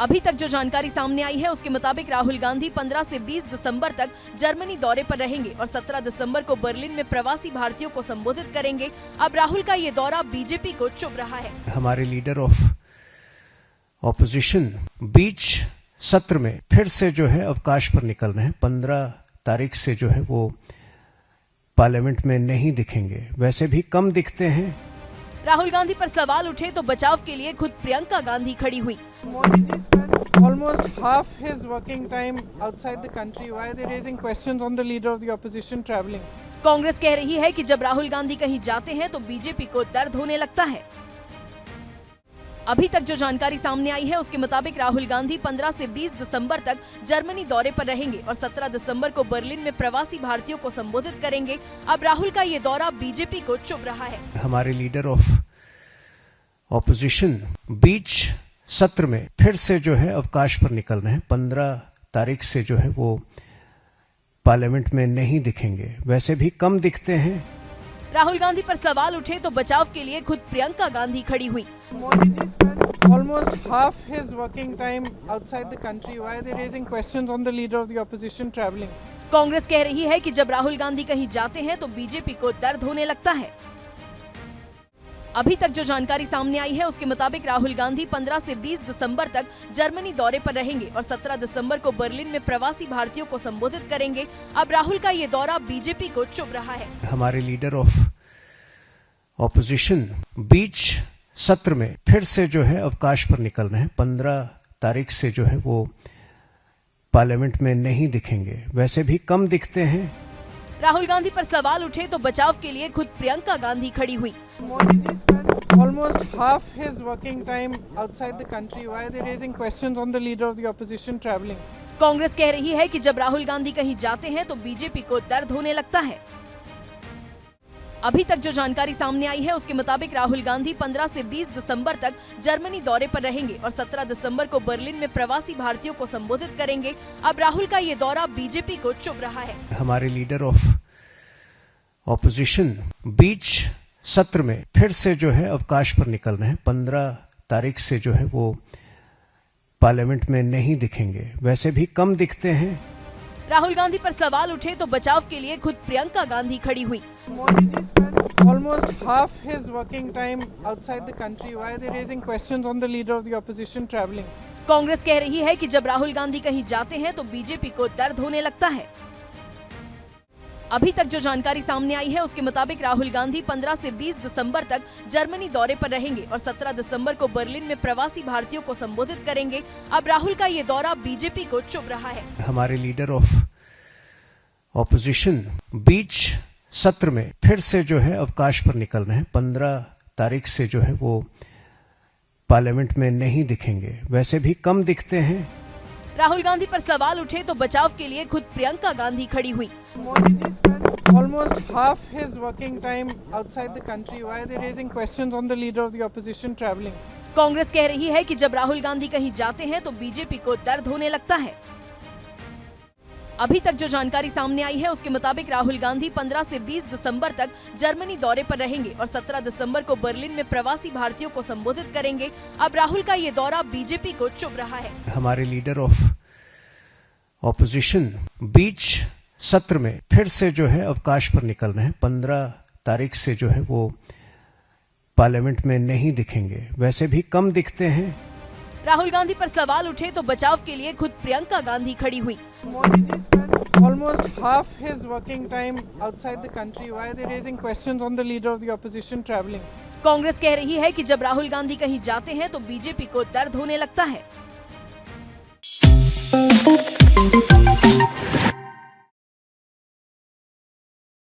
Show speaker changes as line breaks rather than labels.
अभी तक जो जानकारी सामने आई है उसके मुताबिक राहुल गांधी 15 से 20 दिसंबर तक जर्मनी दौरे पर रहेंगे और 17 दिसंबर को बर्लिन में प्रवासी भारतीयों को संबोधित करेंगे। अब राहुल का ये दौरा बीजेपी को चुभ रहा है।
हमारे लीडर ऑफ ऑपोजिशन बीच सत्र में फिर से जो है अवकाश पर निकल रहे हैं। 15 तारीख से जो है वो पार्लियामेंट में नहीं दिखेंगे, वैसे भी कम दिखते हैं।
राहुल गांधी पर सवाल उठे तो बचाव के लिए खुद प्रियंका गांधी खड़ी हुई।
Modi ji spent almost half his working time outside the country. Why are they raising questions on the leader of the opposition traveling?
Congress कह रही है कि जब राहुल गांधी कहीं जाते हैं तो बीजेपी को दर्द होने लगता है। अभी तक जो जानकारी सामने आई है उसके मुताबिक राहुल गांधी 15 से 20 दिसंबर तक जर्मनी दौरे पर रहेंगे और 17 दिसंबर को बर्लिन में प्रवासी भारतीयों को संबोधित करेंगे। अब राहुल का ये दौरा बीजेपी को चुभ रहा है।
हमारे लीडर ऑफ ऑपोजिशन बीच सत्र में फिर से जो है अवकाश पर निकल रहे हैं। 15 तारीख से जो है वो पार्लियामेंट में नहीं दिखेंगे, वैसे भी कम दिखते हैं।
राहुल गांधी पर सवाल उठे तो बचाव के लिए खुद प्रियंका गांधी खड़ी हुई।
Modi ji spent almost half his working time outside the country. Why are they raising questions on the leader of the opposition traveling?
Congress कह रही है कि जब राहुल गांधी कहीं जाते हैं तो बीजेपी को दर्द होने लगता है। अभी तक जो जानकारी सामने आई है उसके मुताबिक राहुल गांधी 15 से 20 दिसंबर तक जर्मनी दौरे पर रहेंगे और 17 दिसंबर को बर्लिन में प्रवासी भारतीयों को संबोधित करेंगे। अब राहुल का ये दौरा बीजेपी को चुभ रहा है।
हमारे लीडर ऑफ ऑपोजिशन बीच सत्र में फिर से जो है अवकाश पर निकल रहे हैं। 15 तारीख से जो है वो पार्लियामेंट में नहीं दिखेंगे, वैसे भी कम दिखते हैं।
राहुल गांधी पर सवाल उठे तो बचाव के लिए खुद प्रियंका गांधी खड़ी हुई।
Modi ji spent almost half his working time outside the country. Why are they raising questions on the leader of the opposition traveling?
Congress कह रही है कि जब राहुल गांधी कहीं जाते हैं तो बीजेपी को दर्द होने लगता है। अभी तक जो जानकारी सामने आई है उसके मुताबिक राहुल गांधी 15 से 20 दिसंबर तक जर्मनी दौरे पर रहेंगे और 17 दिसंबर को बर्लिन में प्रवासी भारतीयों को संबोधित करेंगे। अब राहुल का ये दौरा बीजेपी को चुभ रहा है।
हमारे लीडर ऑफ ऑपोजिशन बीच सत्र में फिर से जो है अवकाश पर निकल रहे हैं। 15 तारीख से जो है वो पार्लियामेंट में नहीं दिखेंगे, वैसे भी कम दिखते हैं।
राहुल गांधी पर सवाल उठे तो बचाव के लिए खुद प्रियंका गांधी खड़ी हुई।
Modi ji spent almost half his working time outside the country. Why are they raising questions on the leader of the opposition traveling?
Congress कह रही है कि जब राहुल गांधी कहीं जाते हैं तो बीजेपी को दर्द होने लगता है। अभी तक जो जानकारी सामने आई है उसके मुताबिक राहुल गांधी 15 से 20 दिसंबर तक जर्मनी दौरे पर रहेंगे और 17 दिसंबर को बर्लिन में प्रवासी भारतीयों को संबोधित करेंगे। अब राहुल का ये दौरा बीजेपी को चुभ रहा है।
हमारे लीडर ऑफ ऑपोजिशन बीच सत्र में फिर से जो है अवकाश पर निकल रहे हैं। 15 तारीख से जो है वो पार्लियामेंट में नहीं दिखेंगे, वैसे भी कम दिखते हैं।
राहुल गांधी पर सवाल उठे तो बचाव के लिए खुद प्रियंका गांधी खड़ी हुई।
Modi ji spent almost half his working time outside the country. Why are they raising questions on the leader of the opposition traveling?
Congress कह रही है कि जब राहुल गांधी कहीं जाते हैं तो बीजेपी को दर्द होने लगता है। अभी तक जो जानकारी सामने आई है उसके मुताबिक राहुल गांधी 15 से 20 दिसंबर तक जर्मनी दौरे पर रहेंगे और 17 दिसंबर को बर्लिन में प्रवासी भारतीयों को संबोधित करेंगे। अब राहुल का ये दौरा बीजेपी को चुभ रहा है।
हमारे लीडर ऑफ ऑपोजिशन बीच सत्र में फिर से जो है अवकाश पर निकल रहे हैं। 15 तारीख से जो है वो पार्लियामेंट में नहीं दिखेंगे, वैसे भी कम दिखते हैं।
राहुल गांधी पर सवाल उठे तो बचाव के लिए खुद प्रियंका गांधी खड़ी हुई।
Modi ji spent almost half his working time outside the country. Why are they raising questions on the leader of the opposition traveling?
Congress कह रही है कि जब राहुल गांधी कहीं जाते हैं तो बीजेपी को दर्द होने लगता है।